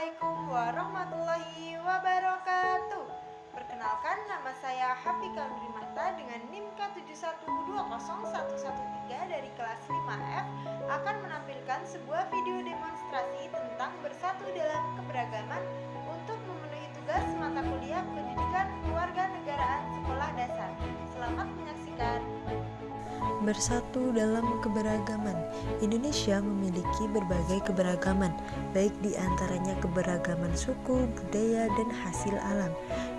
Assalamualaikum warahmatullahi wabarakatuh. Perkenalkan, nama saya Hafika Nurmata dengan NIM K71201113 dari kelas 5F akan menampilkan sebuah video demonstrasi tentang bersatu dalam keberagaman untuk memenuhi tugas mata kuliah pendidikan kewarganegaraan sekolah dasar. Selamat menyaksikan. Bersatu dalam keberagaman. Indonesia memiliki berbagai keberagaman, baik di antaranya keberagaman suku, budaya, dan hasil alam.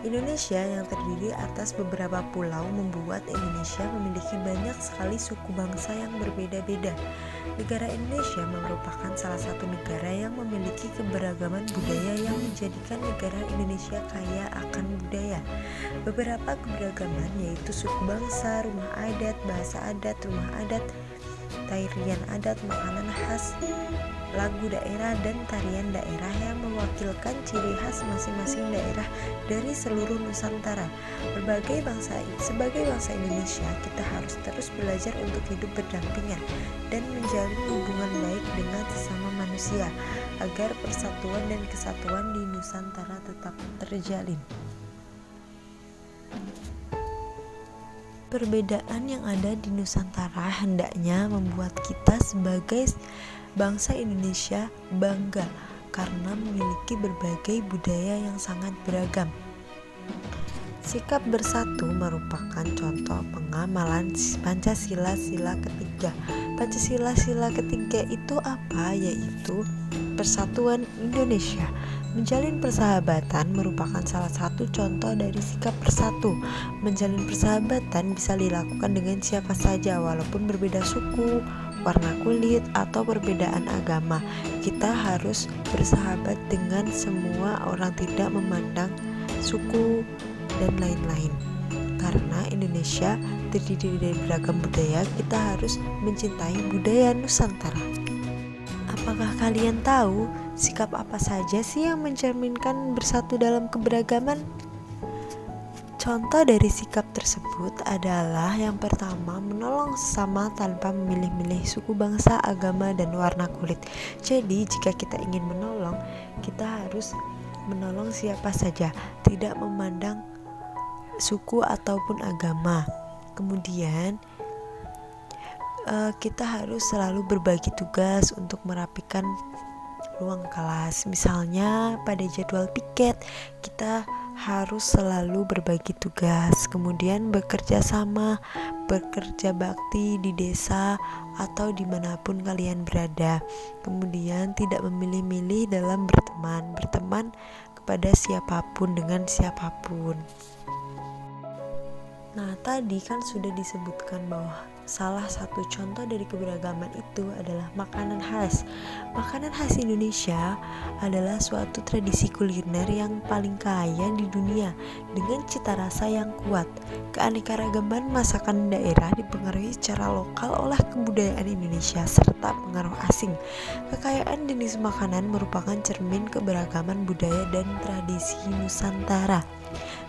Indonesia yang terdiri atas beberapa pulau membuat Indonesia memiliki banyak sekali suku bangsa yang berbeda-beda. Negara Indonesia merupakan salah satu negara yang memiliki keberagaman budaya yang menjadikan negara Indonesia kaya akan budaya. Beberapa keberagaman yaitu suku bangsa, rumah adat, bahasa adat, rumah adat, tarian adat, makanan khas, lagu daerah, dan tarian daerah yang mewakilkan ciri khas masing-masing daerah dari seluruh Nusantara. Sebagai bangsa Indonesia, kita harus terus belajar untuk hidup berdampingan dan menjalin hubungan baik dengan sesama manusia agar persatuan dan kesatuan di Nusantara tetap terjalin. Perbedaan yang ada di Nusantara hendaknya membuat kita sebagai bangsa Indonesia bangga karena memiliki berbagai budaya yang sangat beragam. Sikap bersatu merupakan contoh pengamalan Pancasila sila ketiga. Pancasila sila ketiga itu apa? Yaitu persatuan Indonesia. Menjalin persahabatan merupakan salah satu contoh dari sikap bersatu. Menjalin persahabatan bisa dilakukan dengan siapa saja walaupun berbeda suku, warna kulit, atau perbedaan agama. Kita harus bersahabat dengan semua orang, tidak memandang suku dan lain-lain. Karena Indonesia terdiri dari beragam budaya, kita harus mencintai budaya Nusantara. Apakah kalian tahu sikap apa saja sih yang mencerminkan bersatu dalam keberagaman? Contoh dari sikap tersebut adalah yang pertama, menolong sesama tanpa memilih-milih suku, bangsa, agama, dan warna kulit. Jadi jika kita ingin menolong, kita harus menolong siapa saja, tidak memandang suku ataupun agama. Kemudian kita harus selalu berbagi tugas untuk merapikan ruang kelas. Misalnya pada jadwal piket, kita harus selalu berbagi tugas. Kemudian bekerja sama, bekerja bakti di desa atau dimanapun kalian berada. Kemudian tidak memilih-milih dalam berteman kepada siapapun dengan siapapun. Nah, tadi kan sudah disebutkan bahwa salah satu contoh dari keberagaman itu adalah makanan khas. Makanan khas Indonesia adalah suatu tradisi kuliner yang paling kaya di dunia dengan cita rasa yang kuat. Keanekaragaman masakan daerah dipengaruhi secara lokal oleh kebudayaan Indonesia serta pengaruh asing. Kekayaan jenis makanan merupakan cermin keberagaman budaya dan tradisi Nusantara.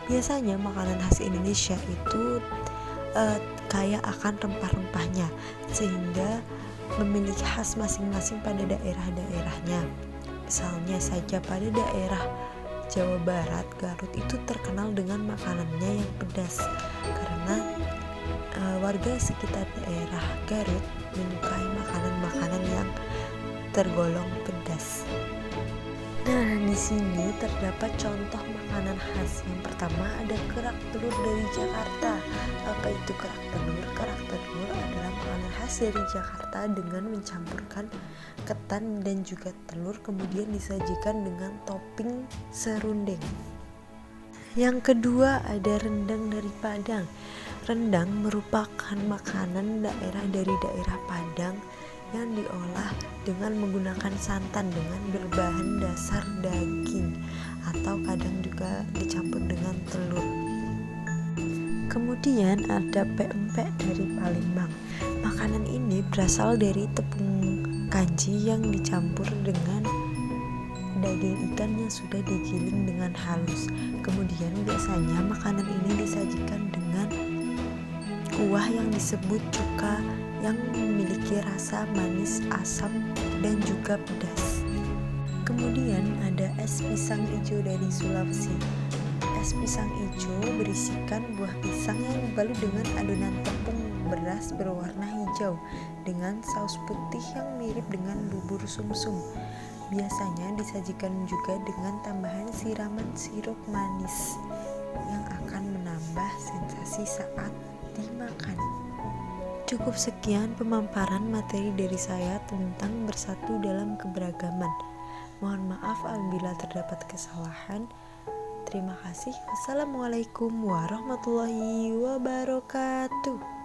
Biasanya makanan khas Indonesia itu kaya akan rempah-rempahnya sehingga memiliki khas masing-masing pada daerah-daerahnya. Misalnya saja pada daerah Jawa Barat, Garut itu terkenal dengan makanannya yang pedas karena warga sekitar daerah Garut menyukai makanan-makanan yang tergolong pedas. Nah, di sini terdapat contoh makanan khas. Yang pertama ada kerak telur dari Jakarta. Apa itu kerak telur? Kerak telur adalah makanan khas dari Jakarta dengan mencampurkan ketan dan juga telur, kemudian disajikan dengan topping serundeng. Yang kedua ada rendang dari Padang. Rendang merupakan makanan dari daerah Padang yang diolah dengan menggunakan santan dengan berbahan dasar daging atau kadang juga dicampur dengan telur. Kemudian ada pempek dari Palembang. Makanan ini berasal dari tepung kanji yang dicampur dengan daging ikan yang sudah digiling dengan halus. Kemudian biasanya makanan ini disajikan dengan kuah yang disebut cuka yang memiliki rasa manis, asam, dan juga pedas. Kemudian ada es pisang hijau dari Sulawesi. Es pisang hijau berisikan buah pisang yang dibalut dengan adonan tepung beras berwarna hijau dengan saus putih yang mirip dengan bubur sumsum. Biasanya disajikan juga dengan tambahan siraman sirup manis yang akan menambah sensasi saat dimakan. Cukup sekian pemaparan materi dari saya tentang bersatu dalam keberagaman. Mohon maaf apabila terdapat kesalahan. Terima kasih. Wassalamualaikum warahmatullahi wabarakatuh.